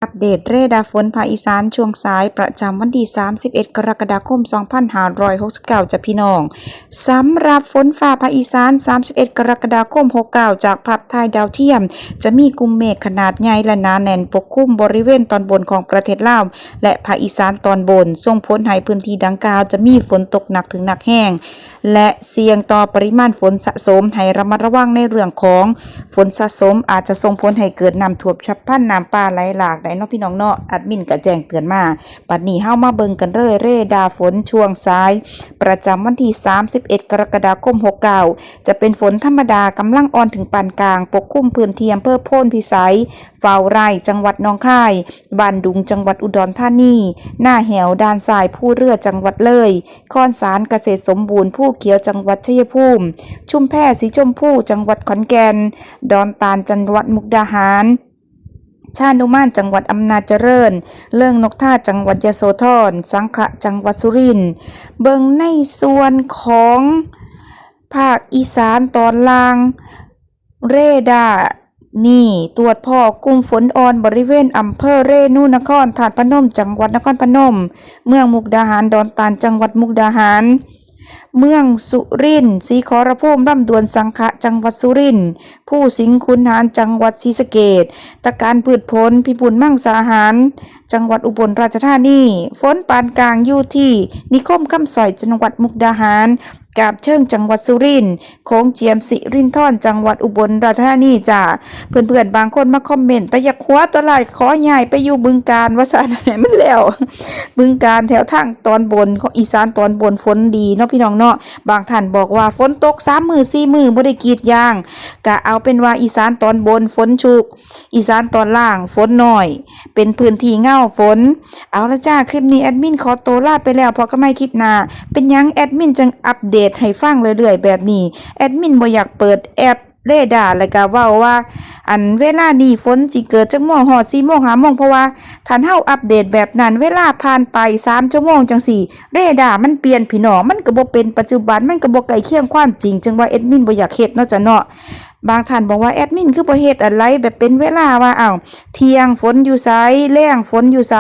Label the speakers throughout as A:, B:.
A: อัปเดตเรดาร์ฝนภาคอีสานช่วงสายประจำวันที่31กรกฎาคม2569จ้ะพี่น้องสำหรับฝนฟ้าภาคอีสาน31กรกฎาคม69จากภาพถ่ายดาวเทียมจะมีกลุ่มเมฆขนาดใหญ่และหนาแน่นปกคลุมบริเวณตอนบนของประเทศลาวและภาคอีสานตอนบนส่งผลให้พื้นที่ดังกล่าวจะมีฝนตกหนักถึงหนักแห้งและเสี่ยงต่อปริมาณฝนสะสมให้ระมัดระวังในเรื่องของฝนสะสมอาจจะส่งผลให้เกิดน้ำท่วมฉับพลันน้ำป่าไหลหลากได้เนาะพี่น้องเนาะแอดมินก็แจ้งเตือนมาบัดนี้เฮามาเบิ่งกันเลยเรดาร์ฝนช่วงสายประจำวันที่31กรกฎาคม69จะเป็นฝนธรรมดากำลังอ่อนถึงปานกลางปกคลุมพื้นที่อำเภอโพนพิสัยเฝ้าไร่จังหวัดหนองคายบ้านดุงจังหวัดอุดรธานีหน้าแหวด้านซ้ายผู้เรือจังหวัดเลยคอนสารเกษตรสมบูรณ์ผู้เขียวจังหวัดชัยภูมิชุมแพสีชมพูจังหวัดขอนแก่นดอนตาลจังหวัดมุกดาหารชานุมานจังหวัดอำนาจเจริญเรื่องนกท่าจังหวัดยโสธรสังขะจังหวัดสุรินทร์เบิ่งในส่วนของภาคอีสานตอนล่างเรดาร์นี่ตรวจพบกลุ่มฝนอ่อนบริเวณอำเภอเรนูนครธาตุพนมจังหวัดนครพนมเมืองมุกดาหารดอนตาลจังหวัดมุกดาหารเมืองสุรินทร์ศรีขอรภูมิลำดวนสังขะจังหวัดสุรินทร์ผู้สิงขุนหารจังหวัดศรีสะเกษตะการพืชผลพิบูลมังสาหารจังหวัดอุบลราชธานีฝนปานกลางอยู่ที่นิคมคำสอยจังหวัดมุกดาหารกาบเชิงจังหวัดสุรินทร์โค้งเจียมสิรินธรจังหวัดอุบลราชธานีจ้าเพื่อนๆบางคนมาคอมเมนต์แต่อยากคว้าตลาดขอใหญ่ไปอยู่บึงกาฬว่าซะมันแล้วบึงกาฬแถวทางตอนบนของอีสานตอนบนฝนดีเนาะพี่น้องเนาะบางท่านบอกว่าฝนตก3 มื้อ4 มื้อบ่ได้กรีดยางก็เอาเป็นว่าอีสานตอนบนฝนชุกอีสานตอนล่างฝนน้อยเป็นพื้นที่เงาฝนเอาละจ้าคลิปนี้แอดมินขอตัวลาไปแล้วพอกันใหม่คลิปหน้าเป็นยังแอดมินจังอัปเดตให้ฟังเรื่อยๆแบบนี้แอดมินบ่อยากเปิดแอปเรดาร์แล้วก็เว้าว่าอันเวลานี้ฝนสิเกิดจักโมงฮอด4 โมง5 โมงเพราะว่าถ้าเฮาอัปเดตแบบนั้นเวลาผ่านไป3 ชั่วโมงจังซี่เรดาร์มันเปลี่ยนพี่น้องมันก็บ่เป็นปัจจุบันมันก็บ่ใกล้เคียงความจริงจังว่าแอดมินบ่อยากเฮ็ดเนาะจ้ะเนาะบางท่านบอกว่าแอดมินคือบ่เฮ็ดอะไรแบบเป็นเวลาว่าอ้าวเที่ยงฝนอยู่ไสแลงฝนอยู่ไส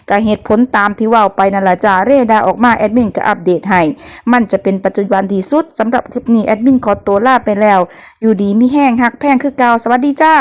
A: ก็เหตุผลตามที่เว้าไปนั่นล่ะจ้าเรดาร์ออกมาแอดมินก็อัปเดตให้มันจะเป็นปัจจุบันที่สุดสำหรับคลิปนี้แอดมินขอตัวลาไปแล้วอยู่ดีมีแห้งฮักแพงคือเก่าสวัสดีจ้า